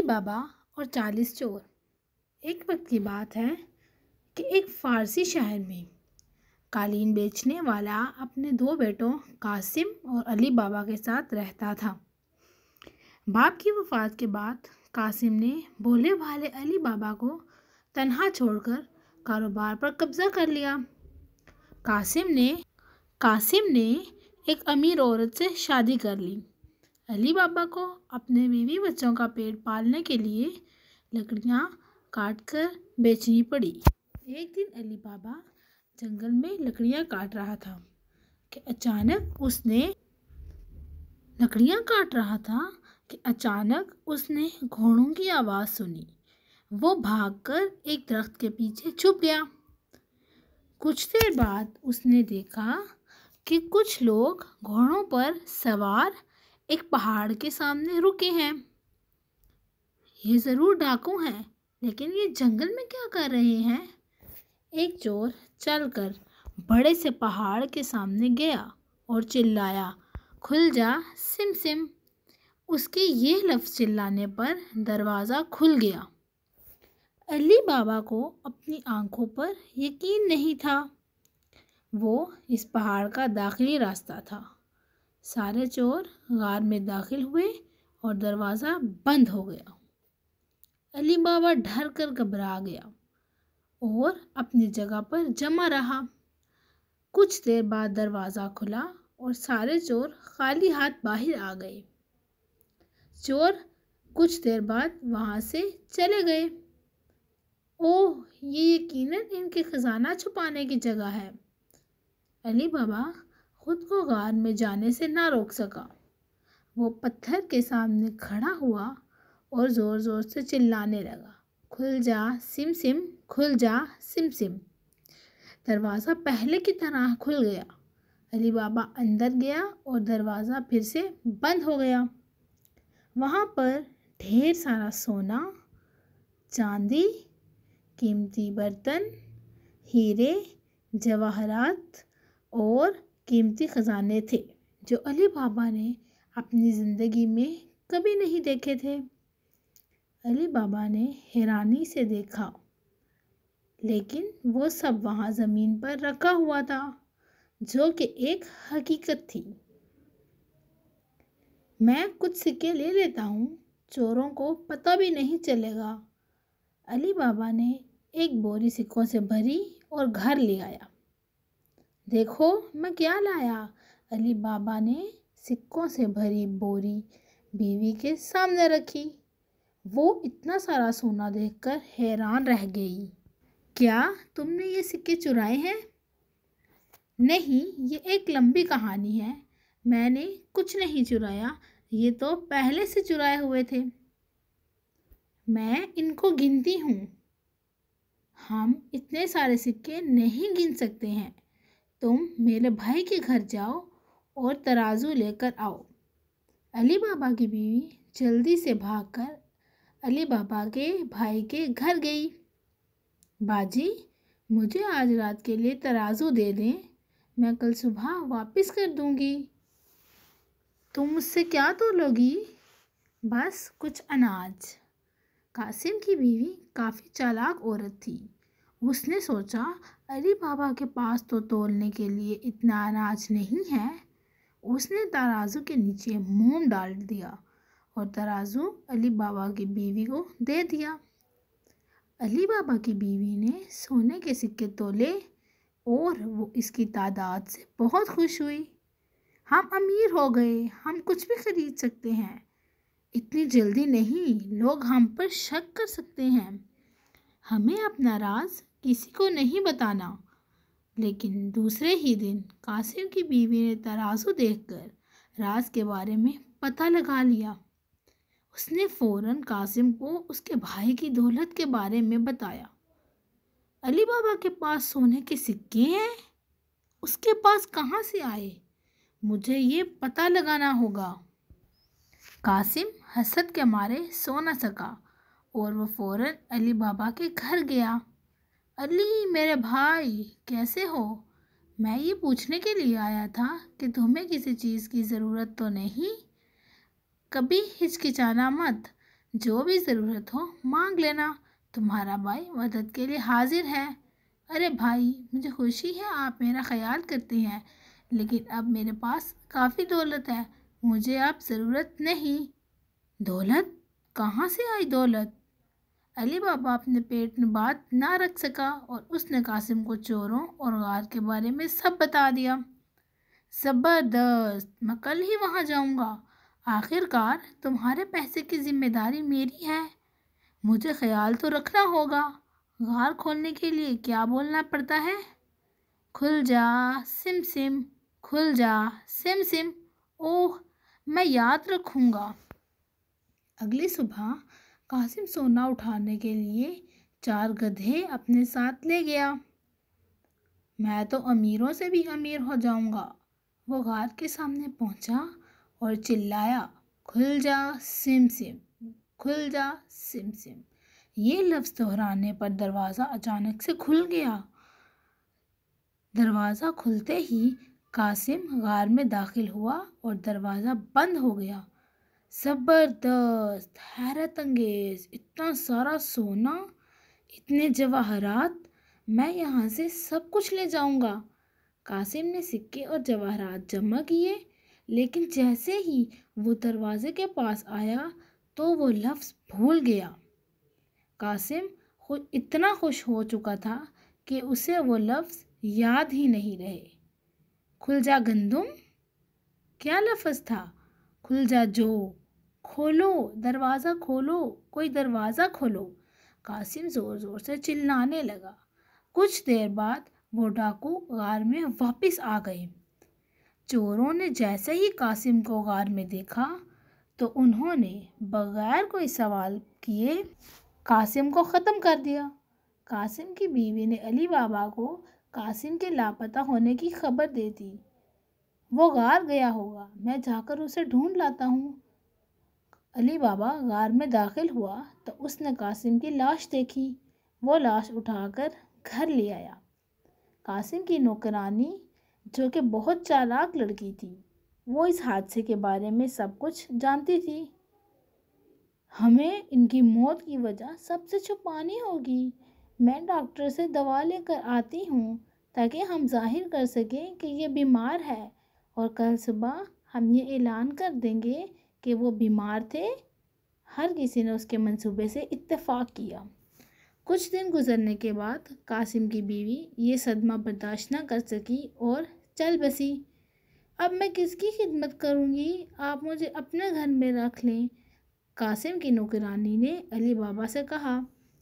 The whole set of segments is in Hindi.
बाबा और 40 चोर। एक वक्त की बात है कि एक फारसी शहर में कालीन बेचने वाला अपने दो बेटों कासिम और अली बाबा के साथ रहता था। बाप की वफ़ात के बाद कासिम ने भोले भाले अली बाबा को तन्हा छोड़कर कारोबार पर कब्जा कर लिया। कासिम ने एक अमीर औरत से शादी कर ली। अली बाबा को अपने बीवी बच्चों का पेट पालने के लिए लकड़ियाँ काटकर बेचनी पड़ी। एक दिन अली बाबा जंगल में लकड़ियाँ काट रहा था कि अचानक उसने घोड़ों की आवाज़ सुनी। वो भागकर एक दरख्त के पीछे छुप गया। कुछ देर बाद उसने देखा कि कुछ लोग घोड़ों पर सवार एक पहाड़ के सामने रुके हैं। ये ज़रूर डाकू हैं, लेकिन ये जंगल में क्या कर रहे हैं? एक चोर चलकर बड़े से पहाड़ के सामने गया और चिल्लाया, खुल जा सिम सिम। उसके ये लफ्ज़ चिल्लाने पर दरवाज़ा खुल गया। अली बाबा को अपनी आंखों पर यकीन नहीं था। वो इस पहाड़ का दाखिली रास्ता था। सारे चोर गार में दाखिल हुए और दरवाज़ा बंद हो गया। अली बाबा डर कर घबरा गया और अपनी जगह पर जमा रहा। कुछ देर बाद दरवाज़ा खुला और सारे चोर खाली हाथ बाहर आ गए। चोर कुछ देर बाद वहाँ से चले गए। ओह, ये यकीनन इनके खजाना छुपाने की जगह है। अली बाबा खुद को गार में जाने से ना रोक सका। वो पत्थर के सामने खड़ा हुआ और ज़ोर ज़ोर से चिल्लाने लगा, खुल जा सिम सिम, खुल जा सिम सिम। दरवाज़ा पहले की तरह खुल गया। अली बाबा अंदर गया और दरवाज़ा फिर से बंद हो गया। वहाँ पर ढेर सारा सोना, चांदी, कीमती बर्तन, हीरे, जवाहरात और कीमती ख़जाने थे जो अली बाबा ने अपनी ज़िंदगी में कभी नहीं देखे थे। अली बाबा ने हैरानी से देखा, लेकिन वो सब वहाँ ज़मीन पर रखा हुआ था, जो कि एक हकीकत थी। मैं कुछ सिक्के ले लेता हूँ, चोरों को पता भी नहीं चलेगा। अली बाबा ने एक बोरी सिक्कों से भरी और घर ले आया। देखो मैं क्या लाया। अली बाबा ने सिक्कों से भरी बोरी बीवी के सामने रखी। वो इतना सारा सोना देखकर हैरान रह गई। क्या तुमने ये सिक्के चुराए हैं? नहीं, ये एक लंबी कहानी है। मैंने कुछ नहीं चुराया, ये तो पहले से चुराए हुए थे। मैं इनको गिनती हूँ। हम इतने सारे सिक्के नहीं गिन सकते हैं। तुम मेरे भाई के घर जाओ और तराजू लेकर आओ। अली बाबा की बीवी जल्दी से भागकर अली बाबा के भाई के घर गई। बाजी, मुझे आज रात के लिए तराजू दे दें, मैं कल सुबह वापस कर दूंगी। तुम मुझसे क्या तोलोगी? बस कुछ अनाज। कासिम की बीवी काफ़ी चालाक औरत थी। उसने सोचा, अली बाबा के पास तो तोलने के लिए इतना अनाज नहीं है। उसने तराजू के नीचे मोम डाल दिया और तराजू अली बाबा की बीवी को दे दिया। अली बाबा की बीवी ने सोने के सिक्के तोले और वो इसकी तादाद से बहुत खुश हुई। हम अमीर हो गए, हम कुछ भी खरीद सकते हैं। इतनी जल्दी नहीं, लोग हम पर शक कर सकते हैं। हमें अपना राज किसी को नहीं बताना। लेकिन दूसरे ही दिन कासिम की बीवी ने तराजू देखकर राज के बारे में पता लगा लिया। उसने फ़ौरन कासिम को उसके भाई की दौलत के बारे में बताया। अली बाबा के पास सोने के सिक्के हैं, उसके पास कहाँ से आए? मुझे ये पता लगाना होगा। कासिम हसद के मारे सो न सका और वो फ़ौरन अली बाबा के घर गया। अली मेरे भाई, कैसे हो? मैं ये पूछने के लिए आया था कि तुम्हें किसी चीज़ की ज़रूरत तो नहीं? कभी हिचकिचाना मत, जो भी ज़रूरत हो मांग लेना, तुम्हारा भाई मदद के लिए हाजिर है। अरे भाई, मुझे खुशी है आप मेरा ख्याल करते हैं, लेकिन अब मेरे पास काफ़ी दौलत है, मुझे आप ज़रूरत नहीं। दौलत? कहाँ से आई दौलत? अली बाबा अपने पेट में बात ना रख सका और उसने कासिम को चोरों और गार के बारे में सब बता दिया। ज़बरदस्त, मैं कल ही वहाँ जाऊँगा। आखिरकार तुम्हारे पैसे की जिम्मेदारी मेरी है, मुझे ख्याल तो रखना होगा। गार खोलने के लिए क्या बोलना पड़ता है? खुल जा सिम सिम, खुल जा सिम सिम। ओह, मैं याद रखूँगा। अगली सुबह कासिम सोना उठाने के लिए 4 गधे अपने साथ ले गया। मैं तो अमीरों से भी अमीर हो जाऊंगा। वो गार के सामने पहुंचा और चिल्लाया, खुल जा सिम सिम, खुल जा सिम सिम। ये लफ्ज़ दोहराने पर दरवाज़ा अचानक से खुल गया। दरवाज़ा खुलते ही कासिम गार में दाखिल हुआ और दरवाज़ा बंद हो गया। ज़बरदस्त, हैरत अंगेज़, इतना सारा सोना, इतने जवाहरात, मैं यहाँ से सब कुछ ले जाऊँगा। कासिम ने सिक्के और जवाहरात जमा किए, लेकिन जैसे ही वो दरवाजे के पास आया तो वो लफ्ज़ भूल गया। कासिम खुद इतना खुश हो चुका था कि उसे वो लफ्ज़ याद ही नहीं रहे। खुल जा गंदुम, क्या लफ्ज़ था? खुल जा जो, खोलो दरवाज़ा, खोलो कोई दरवाज़ा खोलो। कासिम ज़ोर ज़ोर से चिल्लाने लगा। कुछ देर बाद वो डाकू गार में वापस आ गए। चोरों ने जैसे ही कासिम को गार में देखा तो उन्होंने बगैर कोई सवाल किए कासिम को ख़त्म कर दिया। कासिम की बीवी ने अली बाबा को कासिम के लापता होने की खबर दे दी। वो गार गया होगा, मैं जाकर उसे ढूंढ लाता हूँ। अली बाबा गार में दाखिल हुआ तो उसने कासिम की लाश देखी। वो लाश उठाकर घर ले आया। कासिम की नौकरानी, जो कि बहुत चालाक लड़की थी, वो इस हादसे के बारे में सब कुछ जानती थी। हमें इनकी मौत की वजह सबसे छुपानी होगी। मैं डॉक्टर से दवा लेकर आती हूँ ताकि हम जाहिर कर सकें कि ये बीमार है, और कल सुबह हम ये ऐलान कर देंगे कि वो बीमार थे। हर किसी ने उसके मंसूबे से इत्तेफाक किया। कुछ दिन गुजरने के बाद कासिम की बीवी ये सदमा बर्दाश्त न कर सकी और चल बसी। अब मैं किसकी खिदमत करूँगी, आप मुझे अपने घर में रख लें। कासिम की नौकरानी ने अली बाबा से कहा।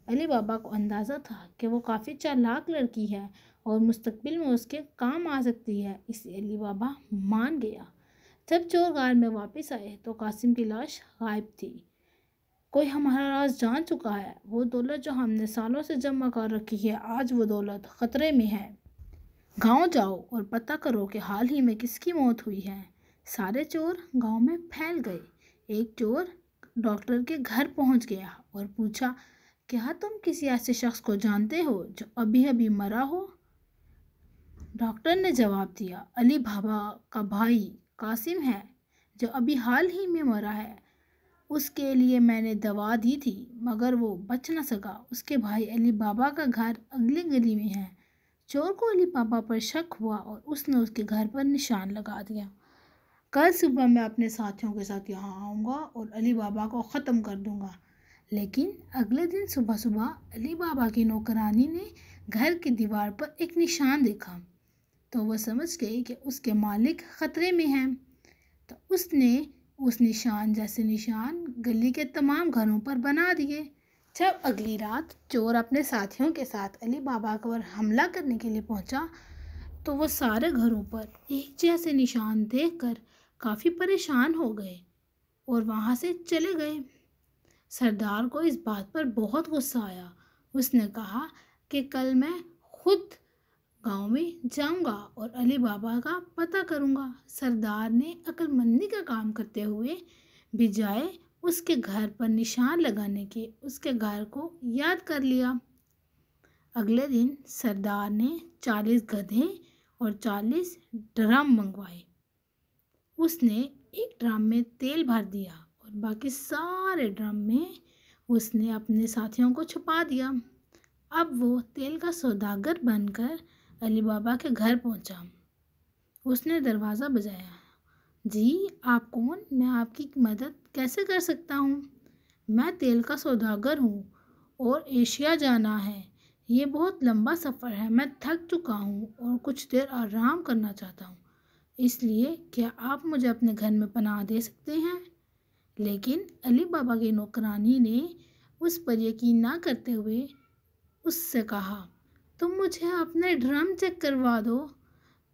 अली बाबा को अंदाज़ा था कि वो काफ़ी चालाक लड़की है और मुस्तकबिल में उसके काम आ सकती है, इसलिए अली बाबा मान गया। जब चोर गार में वापस आए तो कासिम की लाश गायब थी। कोई हमारा राज जान चुका है। वो दौलत जो हमने सालों से जमा कर रखी है, आज वो दौलत ख़तरे में है। गांव जाओ और पता करो कि हाल ही में किसकी मौत हुई है। सारे चोर गांव में फैल गए। एक चोर डॉक्टर के घर पहुंच गया और पूछा, क्या तुम किसी ऐसे शख्स को जानते हो जो अभी अभी मरा हो? डॉक्टर ने जवाब दिया, अली बाबा का भाई कासिम है, जो अभी हाल ही में मरा है। उसके लिए मैंने दवा दी थी, मगर वो बच न सका। उसके भाई अली बाबा का घर अगली गली में है। चोर को अली बाबा पर शक हुआ और उसने उसके घर पर निशान लगा दिया। कल सुबह मैं अपने साथियों के साथ यहाँ आऊँगा और अली बाबा को ख़त्म कर दूँगा। लेकिन अगले दिन सुबह सुबह अली बाबा की नौकरानी ने घर की दीवार पर एक निशान देखा तो वह समझ गई कि उसके मालिक ख़तरे में हैं। तो उसने उस निशान जैसे निशान गली के तमाम घरों पर बना दिए। जब अगली रात चोर अपने साथियों के साथ अली बाबा पर हमला करने के लिए पहुंचा तो वो सारे घरों पर एक जैसे निशान देखकर काफ़ी परेशान हो गए और वहाँ से चले गए। सरदार को इस बात पर बहुत गुस्सा आया। उसने कहा कि कल मैं खुद गांव में जाऊंगा और अली बाबा का पता करूंगा। सरदार ने अक्लमंदी का काम करते हुए बजाय उसके घर पर निशान लगाने के उसके घर को याद कर लिया। अगले दिन सरदार ने 40 गधे और 40 ड्रम मंगवाए। उसने एक ड्रम में तेल भर दिया और और बाकी सारे ड्रम में उसने अपने साथियों को छुपा दिया। अब वो तेल का सौदागर बनकर अली बाबा के घर पहुंचा। उसने दरवाज़ा बजाया। जी, आप कौन? मैं आपकी मदद कैसे कर सकता हूँ? मैं तेल का सौदागर हूँ और एशिया जाना है। ये बहुत लंबा सफ़र है। मैं थक चुका हूँ और कुछ देर आराम करना चाहता हूँ। इसलिए क्या आप मुझे अपने घर में पनाह दे सकते हैं? लेकिन अली बाबा की नौकरानी ने उस पर यकीन ना करते हुए उससे कहा, तुम मुझे अपने ड्रम चेक करवा दो।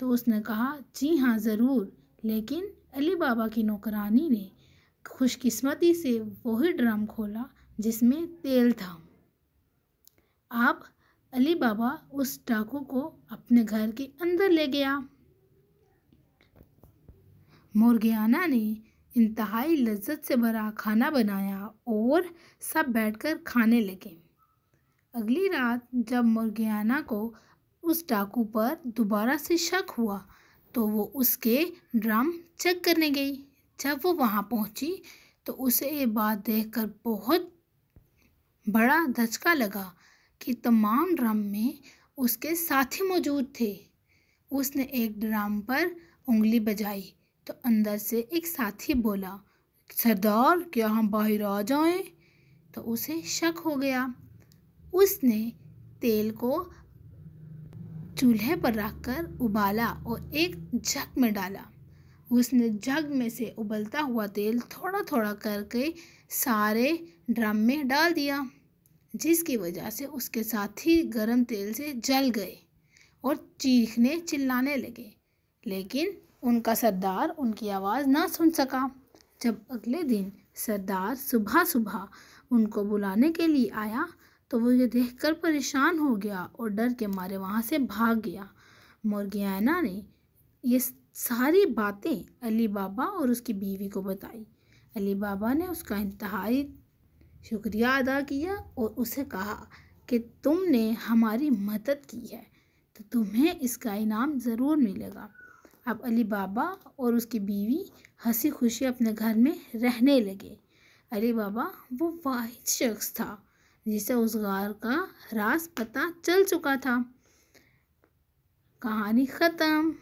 तो उसने कहा, जी हाँ ज़रूर। लेकिन अली बाबा की नौकरानी ने खुशकिस्मती से वही ड्रम खोला जिसमें तेल था। अब अली बाबा उस डाकू को अपने घर के अंदर ले गया। मोर्गियाना ने इंतहाई लज्जत से भरा खाना बनाया और सब बैठकर खाने लगे। अगली रात जब मोर्गियाना को उस डाकू पर दोबारा से शक हुआ तो वो उसके ड्रम चेक करने गई। जब वो वहाँ पहुँची तो उसे ये बात देखकर बहुत बड़ा धचका लगा कि तमाम ड्रम में उसके साथी मौजूद थे। उसने एक ड्रम पर उंगली बजाई तो अंदर से एक साथी बोला, सरदार क्या हम बाहर आ जाएं? तो उसे शक हो गया। उसने तेल को चूल्हे पर रखकर उबाला और एक जग में डाला। उसने जग में से उबलता हुआ तेल थोड़ा थोड़ा करके सारे ड्रम में डाल दिया, जिसकी वजह से उसके साथी गर्म तेल से जल गए और चीखने चिल्लाने लगे। लेकिन उनका सरदार उनकी आवाज़ ना सुन सका। जब अगले दिन सरदार सुबह सुबह उनको बुलाने के लिए आया तो वो ये देखकर परेशान हो गया और डर के मारे वहाँ से भाग गया। मोर्गियाना ने ये सारी बातें अली बाबा और उसकी बीवी को बताई। अली बाबा ने उसका इंतहाई शुक्रिया अदा किया और उसे कहा कि तुमने हमारी मदद की है तो तुम्हें इसका इनाम ज़रूर मिलेगा। अब अली बाबा और उसकी बीवी हंसी खुशी अपने घर में रहने लगे। अली बाबा वो वाहिद शख्स था जिसे उस गार का राज पता चल चुका था। कहानी ख़त्म।